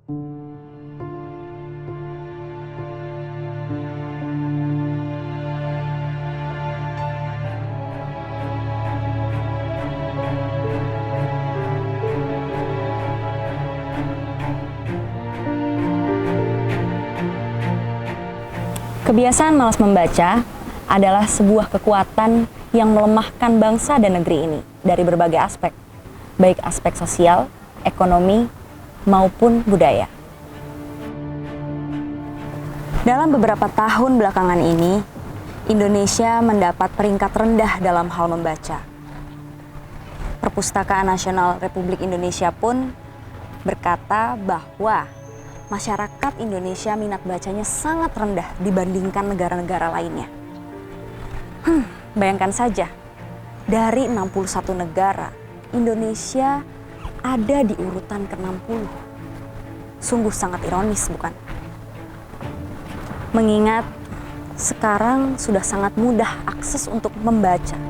Kebiasaan malas membaca adalah sebuah kekuatan yang melemahkan bangsa dan negeri ini dari berbagai aspek, baik aspek sosial, ekonomi, maupun budaya. Dalam beberapa tahun belakangan ini, Indonesia mendapat peringkat rendah dalam hal membaca. Perpustakaan Nasional Republik Indonesia pun berkata bahwa masyarakat Indonesia minat bacanya sangat rendah dibandingkan negara-negara lainnya. Bayangkan saja, dari 61 negara, Indonesia ada di urutan ke-60. Sungguh sangat ironis, bukan? Mengingat sekarang sudah sangat mudah akses untuk membaca.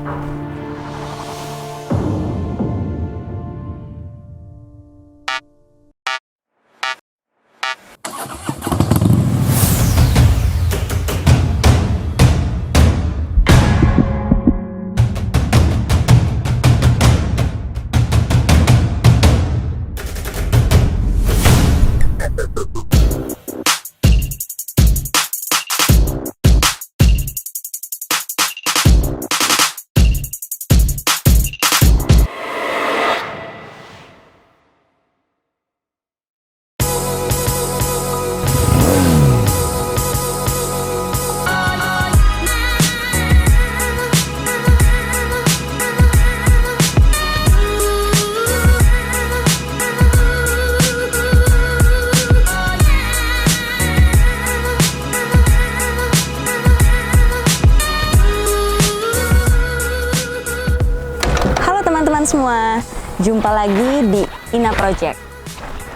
Semua, jumpa lagi di Ina Project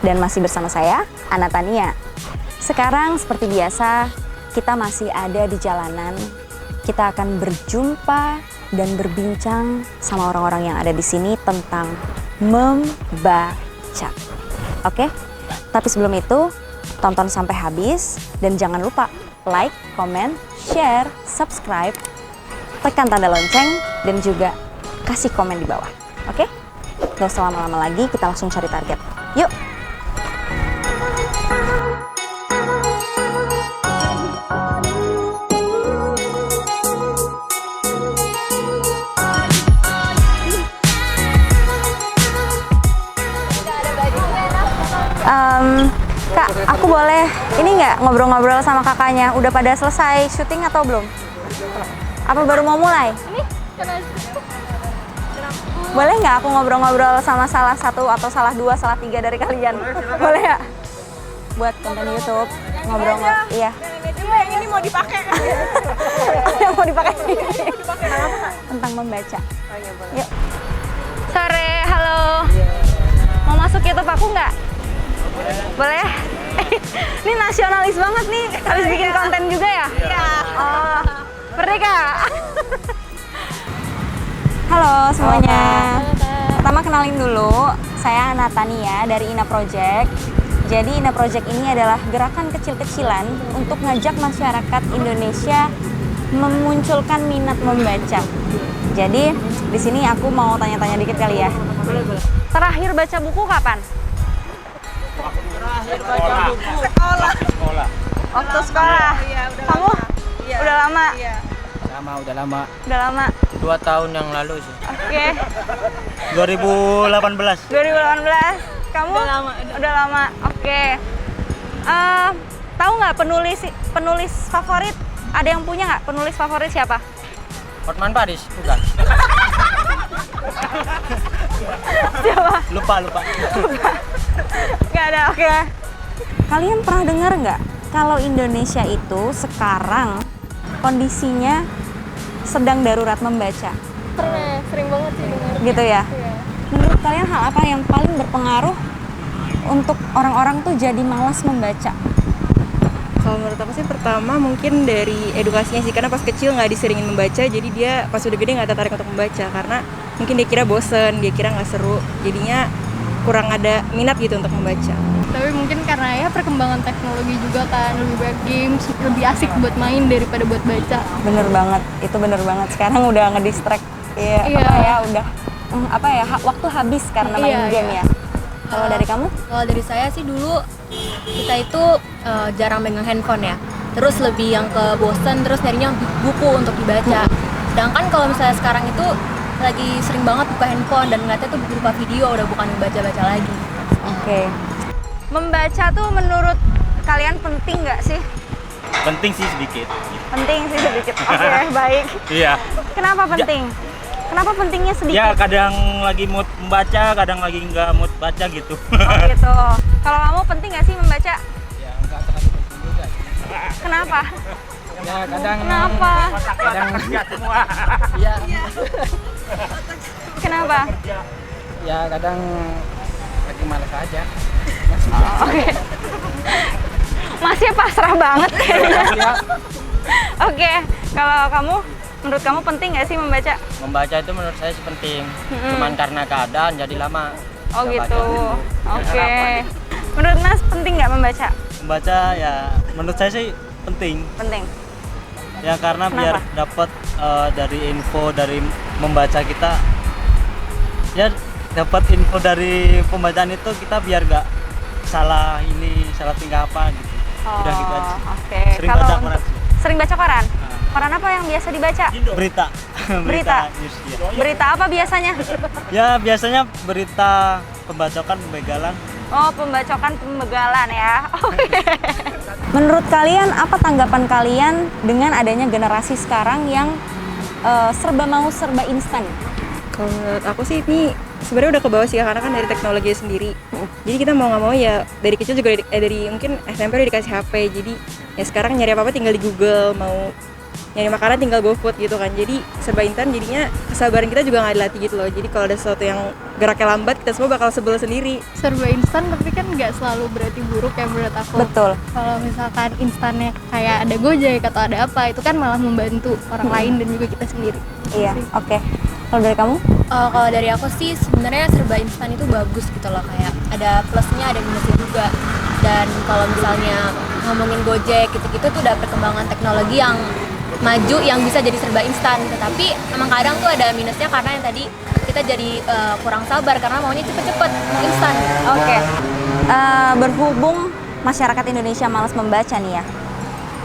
dan masih bersama saya, Ana Tania. Sekarang seperti biasa, kita masih ada di jalanan. Kita akan berjumpa dan berbincang sama orang-orang yang ada di sini tentang membaca. Oke? Tapi sebelum itu, tonton sampai habis dan jangan lupa like, comment, share, subscribe, tekan tanda lonceng dan juga kasih komen di bawah. Oke? Gak usah lama-lama lagi, kita langsung cari target. Yuk! Kak, aku boleh ini nggak ngobrol-ngobrol sama kakaknya? Udah pada selesai syuting atau belum? Apa baru mau mulai? Boleh nggak aku ngobrol-ngobrol sama salah satu atau salah dua, salah tiga dari kalian? Boleh ya? Buat konten YouTube, ngobrol-ngobrol. Iya. Yang ini mau dipakai. Yang mau dipakai. Tentang membaca. Yuk. Sore, halo. Mau masuk YouTube aku nggak? Boleh? Ini nasionalis banget nih. Habis bikin konten juga ya? Iya. Oh, merdeka. Halo semuanya. Pertama kenalin dulu, saya Ana Tania dari Ina Project. Jadi Ina Project ini adalah gerakan kecil-kecilan untuk ngajak masyarakat Indonesia memunculkan minat membaca. Jadi di sini aku mau tanya-tanya dikit kali ya. Terakhir baca buku kapan? Terakhir baca buku sekolah. Waktu sekolah. Iya, Kamu? Iya. Udah lama? Iya. Udah lama. Udah lama. 2 tahun yang lalu sih. Oke. 2018. 2018. Kamu? Udah lama. Udah lama. Oke. Tahu nggak penulis favorit? Ada yang punya nggak penulis favorit siapa? Hotman Paris, bukan? Siapa? Lupa. Nggak ada. Oke. Kalian pernah dengar nggak kalau Indonesia itu sekarang kondisinya sedang darurat membaca? Pernah, sering banget sih dengar. Gitu ya? Iya. Menurut kalian hal apa yang paling berpengaruh untuk orang-orang tuh jadi malas membaca? Kalau menurut aku sih pertama mungkin dari edukasinya sih, karena pas kecil nggak diseringin membaca, jadi dia pas udah gede nggak tertarik untuk membaca karena mungkin dia kira bosen, dia kira nggak seru, jadinya kurang ada minat gitu untuk membaca. Tapi mungkin karena sebenarnya perkembangan teknologi juga kan, lebih banyak games, lebih asik buat main daripada buat baca. Bener banget, itu bener banget. Sekarang udah ngedistract, ya, Iya. apa ya, udah waktu habis karena main Iya, game iya. ya. Kalau dari kamu? Kalau dari saya sih dulu kita itu jarang megang handphone ya. Terus lebih yang ke bosen, terus nyarinya buku untuk dibaca. Sedangkan kalau misalnya sekarang itu lagi sering banget buka handphone dan ngeliatnya tuh berupa video, udah bukan baca-baca lagi. Oke. Membaca tuh menurut kalian penting nggak sih? Penting sih sedikit. Penting sih sedikit. Oke, baik. Iya. Kenapa penting? Kenapa pentingnya sedikit? Ya kadang lagi mood membaca, kadang lagi nggak mood baca gitu. Oh gitu. Kalau kamu penting nggak sih membaca? Ya enggak terlalu penting juga sih. Kenapa? Ya kadang Kenapa? kadang Nggak semua. ya Kenapa? ya kadang lagi malas aja. Oke. Masih pasrah banget kayaknya. Ya, Oke, kalau kamu, menurut kamu penting nggak sih membaca? membaca itu menurut saya sih penting. Mm-mm. Cuman karena keadaan jadi lama. Oh nggak gitu. baca. Oke. Menurut Mas penting nggak membaca? Membaca ya menurut saya sih penting Penting. ya karena biar Kenapa? dapat dari info dari membaca kita ya dapat info dari pembacaan itu kita biar gak salah salah tingkah apa gitu. Udah gitu aja. Oke. Sering Kalau baca untuk- koran sih. Sering baca koran? Koran apa yang biasa dibaca? Berita Berita? news, ya. Berita apa biasanya? Ya biasanya berita pembacokan pembegalan. Oh, pembacokan pembegalan ya. Oke. Menurut kalian apa tanggapan kalian dengan adanya generasi sekarang yang serba instan? Kalau menurut aku sih ini sebenarnya udah ke bawah sih ya, karena kan dari teknologi sendiri. Jadi kita mau nggak mau ya dari kecil juga dari mungkin SMP udah dikasih HP. Jadi ya sekarang nyari apa-apa tinggal di Google, mau nyari makanan tinggal GoFood gitu kan. Jadi serba instan jadinya kesabaran kita juga nggak dilatih gitu loh. Jadi kalau ada sesuatu yang geraknya lambat kita semua bakal sebel sendiri. Serba instan tapi kan nggak selalu berarti buruk ya menurut aku. Betul. Kalau misalkan instannya kayak ada Gojek atau ada apa, itu kan malah membantu orang lain dan juga kita sendiri. Iya, oke. Kalau dari kamu? Kalau dari aku sih sebenarnya serba instan itu bagus gitu loh, kayak ada plusnya ada minusnya juga. Dan kalau misalnya ngomongin Gojek gitu-gitu tuh udah perkembangan teknologi yang maju yang bisa jadi serba instan, tetapi emang kadang tuh ada minusnya karena yang tadi kita jadi kurang sabar karena maunya cepet-cepet instan. Oke. Berhubung masyarakat Indonesia malas membaca nih ya.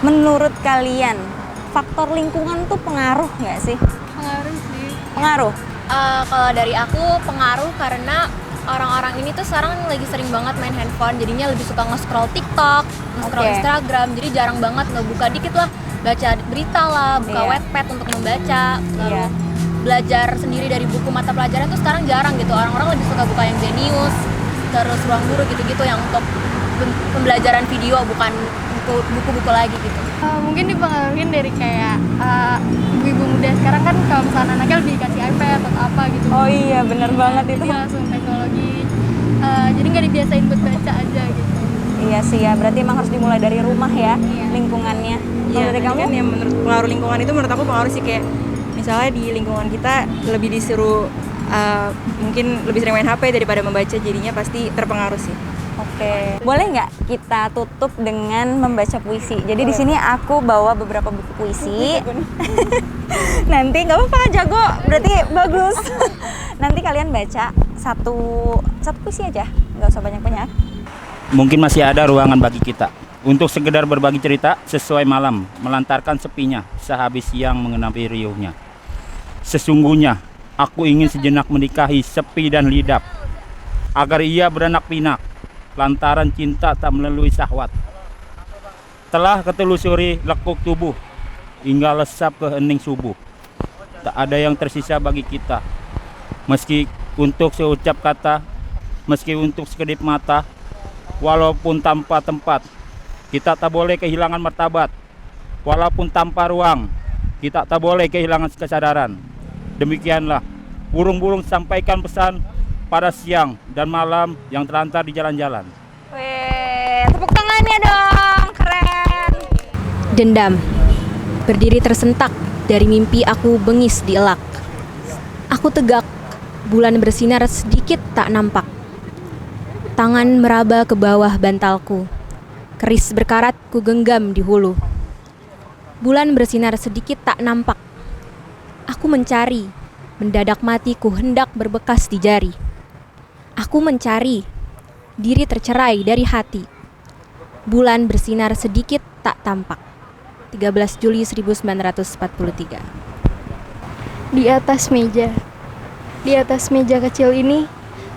Menurut kalian faktor lingkungan tuh pengaruh nggak sih? Pengaruh sih. Pengaruh. Kalau dari aku pengaruh karena orang-orang ini tuh sekarang lagi sering banget main handphone, jadinya lebih suka nge-scroll TikTok, nge-scroll Oke. Instagram, jadi jarang banget ngebuka dikit lah, baca berita lah, buka Iya. Wattpad untuk membaca, lalu Iya. belajar sendiri dari buku mata pelajaran tuh sekarang jarang gitu. Orang-orang lebih suka buka yang Zenius, terus Ruang Guru gitu-gitu yang untuk pembelajaran video, bukan buku-buku lagi gitu. Mungkin dipengaruhin dari kayak ibu-ibu muda sekarang kan kalau misalnya anaknya lebih dikasih iPad atau apa gitu. Oh iya, bener banget itu. Jadi langsung teknologi. Jadi nggak dibiasain buat baca aja gitu. Iya sih ya, berarti emang harus dimulai dari rumah ya, Iya. lingkungannya. Kalau Iya, dari tadi kamu? kan yang menurut pengaruh lingkungan itu menurut aku pengaruh sih kayak misalnya di lingkungan kita lebih disuruh mungkin lebih sering main HP daripada membaca, jadinya pasti terpengaruh sih. Oke. Boleh nggak kita tutup dengan membaca puisi? Jadi di sini aku bawa beberapa buku puisi. Nanti nggak apa-apa, jago. Berarti bagus. Nanti kalian baca satu puisi aja, nggak usah banyak-banyak. Mungkin masih ada ruangan bagi kita untuk sekedar berbagi cerita sesuai malam, melantarkan sepinya sehabis siang mengenapi riuhnya. Sesungguhnya aku ingin sejenak menikahi sepi dan lidap, agar ia beranak pinak, lantaran cinta tak melalui syahwat. Telah ketelusuri lekuk tubuh, hingga lesap ke hening subuh. Tak ada yang tersisa bagi kita, meski untuk seucap kata, meski untuk sekedip mata, walaupun tanpa tempat, kita tak boleh kehilangan martabat. Walaupun tanpa ruang, kita tak boleh kehilangan kesadaran. Demikianlah, burung-burung sampaikan pesan pada siang dan malam yang terlantar di jalan-jalan. Wih, tepuk tangannya dong, keren. Dendam, berdiri tersentak dari mimpi aku bengis dielak. Aku tegak, bulan bersinar sedikit tak nampak. Tangan meraba ke bawah bantalku, Keris berkarat ku genggam di hulu. Bulan bersinar sedikit tak nampak. Aku mencari, mendadak mati ku hendak berbekas di jari. Aku mencari, diri tercerai dari hati. Bulan bersinar sedikit tak tampak. 13 Juli 1943. Di atas meja kecil ini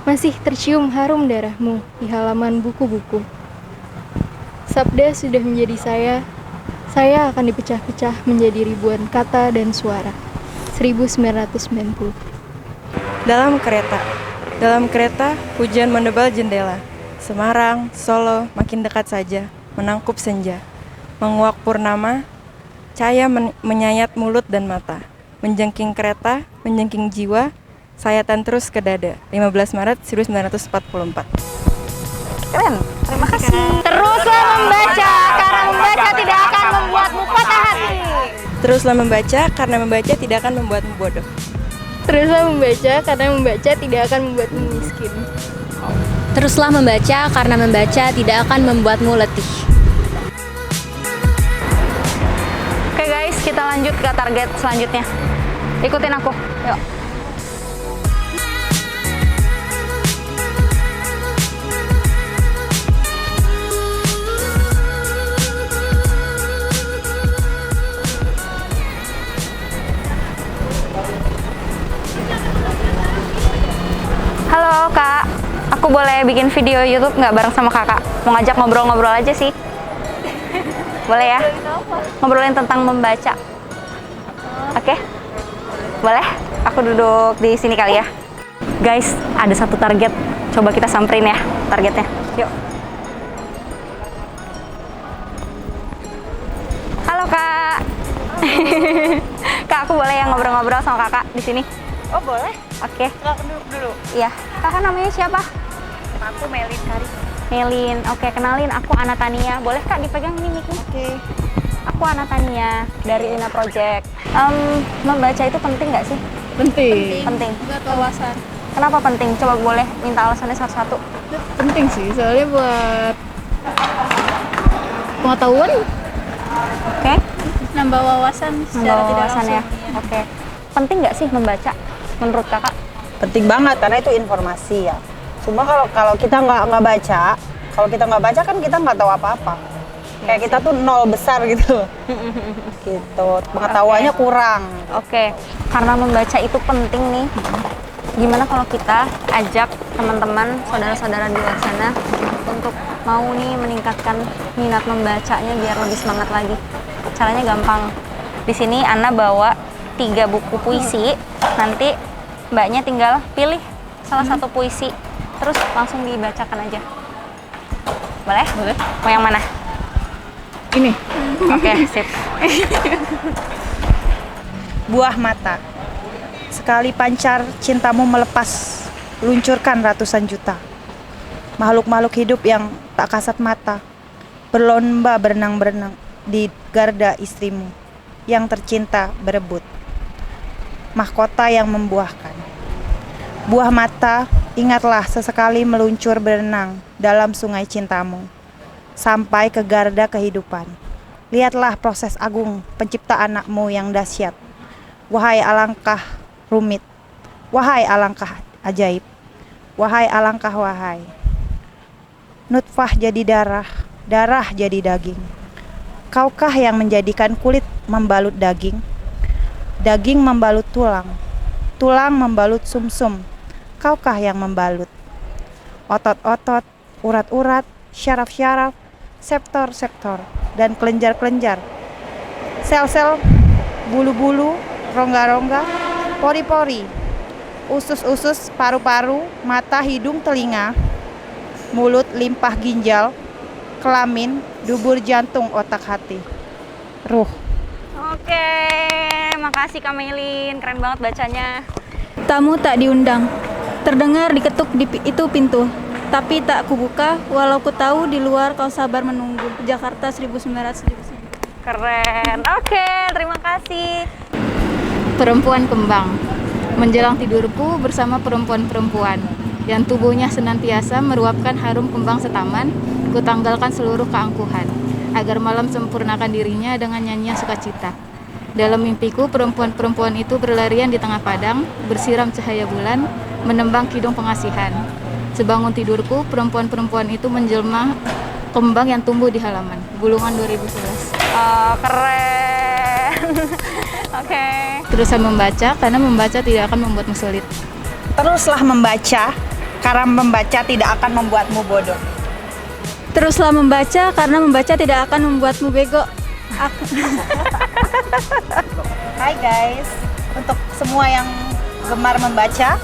masih tercium harum darahmu di halaman buku-buku. Sabda sudah menjadi saya akan dipecah-pecah menjadi ribuan kata dan suara. 1990. Dalam kereta, hujan menebal jendela. Semarang, Solo, makin dekat saja, menangkup senja. Menguak purnama, cahaya menyayat mulut dan mata. Menjengking kereta, menjengking jiwa, sayatan terus ke dada. 15 Maret 1944. Keren, terima kasih. Teruslah membaca, karena membaca tidak akan membuatmu patah hati. Teruslah membaca, karena membaca tidak akan membuatmu bodoh. Teruslah membaca, karena membaca tidak akan membuatmu miskin. Teruslah membaca karena membaca tidak akan membuatmu letih. Oke guys, kita lanjut ke target selanjutnya. Ikutin aku, yuk. Halo kak, aku boleh bikin video YouTube nggak bareng sama kakak? Mau ngajak ngobrol-ngobrol aja sih. Boleh ya? Ngobrolin tentang membaca. Oke? Boleh? Aku duduk di sini kali ya. Guys, ada satu target. Coba kita samperin ya targetnya. Yuk. Halo kak. Kak, aku boleh ya ngobrol-ngobrol sama kakak di sini? Oh boleh, Oke. duduk dulu. Iya. Kakak namanya siapa? Aku Melin Karis. Melin. Oke, kenalin aku Anatania. Boleh kak dipegang ini mic-nya? Oke. Aku Anatania dari Ina Project. Membaca itu penting nggak sih? Penting. Penting. Buat wawasan. Kenapa penting? Coba boleh minta alasannya satu-satu. Penting sih, soalnya buat pengetahuan, Oke? nambah wawasan secara Nambah tidak wawasan ya. langsung. Oke. Penting nggak sih membaca menurut kakak? Penting banget karena itu informasi ya. Cuma kalau kita nggak baca, kalau kita nggak baca kan kita nggak tahu apa-apa. Kayak kita tuh nol besar gitu. Gitu. Pengetahuannya kurang. Oke. Karena membaca itu penting nih. Gimana kalau kita ajak teman-teman, saudara-saudara di luar sana untuk mau nih meningkatkan minat membacanya biar lebih semangat lagi. Caranya gampang. Di sini Ana bawa 3 buku puisi. Nanti mbaknya tinggal pilih salah satu puisi, terus langsung dibacakan aja. Boleh? Boleh. Mau yang mana? Ini. Oke, sip. Buah mata. Sekali pancar cintamu melepas, luncurkan ratusan juta. Makhluk-makhluk hidup yang tak kasat mata, berlomba berenang-berenang di garda istrimu yang tercinta berebut. Mahkota yang membuahkan. Buah mata, ingatlah sesekali meluncur berenang dalam sungai cintamu, sampai ke garda kehidupan. Lihatlah proses agung pencipta anakmu yang dahsyat. Wahai alangkah rumit, wahai alangkah ajaib, wahai alangkah wahai. Nutfah jadi darah, darah jadi daging. Kaukah yang menjadikan kulit membalut daging? Daging membalut tulang, tulang membalut sumsum. Kaukah yang membalut? Otot-otot, urat-urat, syaraf-syaraf, septor-septor, dan kelenjar-kelenjar. Sel-sel, bulu-bulu, rongga-rongga, pori-pori, usus-usus, paru-paru, mata, hidung, telinga, mulut, limpah, ginjal, kelamin, dubur, jantung, otak, hati, ruh. Oke, makasih Kak Melin, keren banget bacanya. Tamu tak diundang, terdengar diketuk itu pintu, tapi tak kubuka, walau ku tahu di luar kau sabar menunggu. Jakarta 1900. Keren, oke, terima kasih. Perempuan kembang, menjelang tidurku bersama perempuan-perempuan yang tubuhnya senantiasa meruapkan harum kembang setaman. Ku Kutanggalkan seluruh keangkuhan, agar malam sempurnakan dirinya dengan nyanyian sukacita. Dalam mimpiku, perempuan-perempuan itu berlarian di tengah padang, bersiram cahaya bulan, menembang kidung pengasihan. Sebangun tidurku, perempuan-perempuan itu menjelma kembang yang tumbuh di halaman. Bulungan 2011. Oh, keren. Oke. Terusan membaca, karena membaca tidak akan membuatmu sulit. Teruslah membaca, karena membaca tidak akan membuatmu bodoh. Teruslah membaca, karena membaca tidak akan membuatmu bego. Hai guys, untuk semua yang gemar membaca,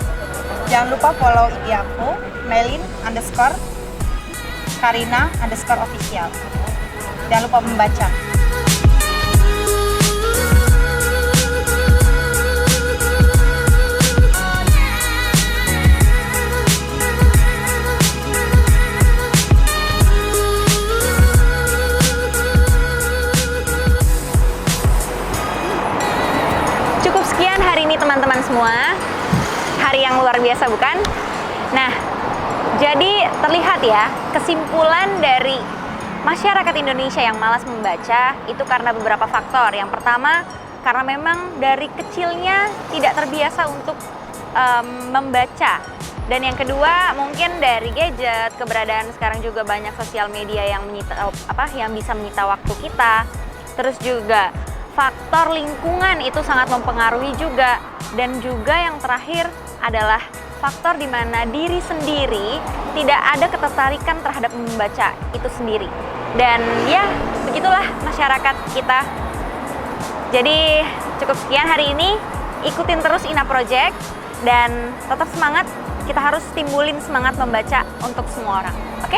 jangan lupa follow IG aku, Melin_Karina_official. Jangan lupa membaca. Cukup sekian hari ini teman-teman semua. Hari yang luar biasa bukan? Nah, jadi terlihat ya kesimpulan dari masyarakat Indonesia yang malas membaca itu karena beberapa faktor. Yang pertama, karena memang dari kecilnya tidak terbiasa untuk membaca. Dan yang kedua, mungkin dari gadget, keberadaan sekarang juga banyak sosial media yang yang bisa menyita waktu kita. Terus juga faktor lingkungan itu sangat mempengaruhi juga. Dan juga yang terakhir adalah faktor di mana diri sendiri tidak ada ketertarikan terhadap membaca itu sendiri. Dan ya, begitulah masyarakat kita. Jadi cukup sekian hari ini. Ikutin terus Ina Project dan tetap semangat. Kita harus timbulin semangat membaca untuk semua orang. Oke?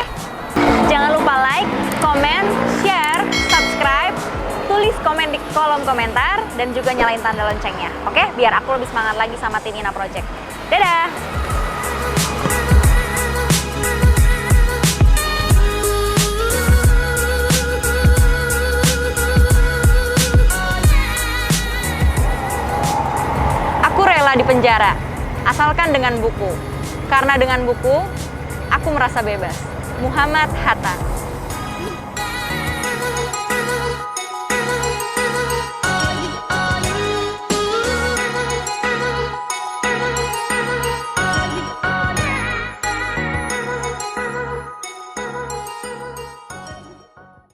Jangan lupa like, komen, share, subscribe, tulis komen di kolom komentar dan juga nyalain tanda loncengnya. Oke? Biar aku lebih semangat lagi sama tim Ina Project. Dadah! Aku rela di penjara, asalkan dengan buku. Karena dengan buku, aku merasa bebas. Muhammad Hatta.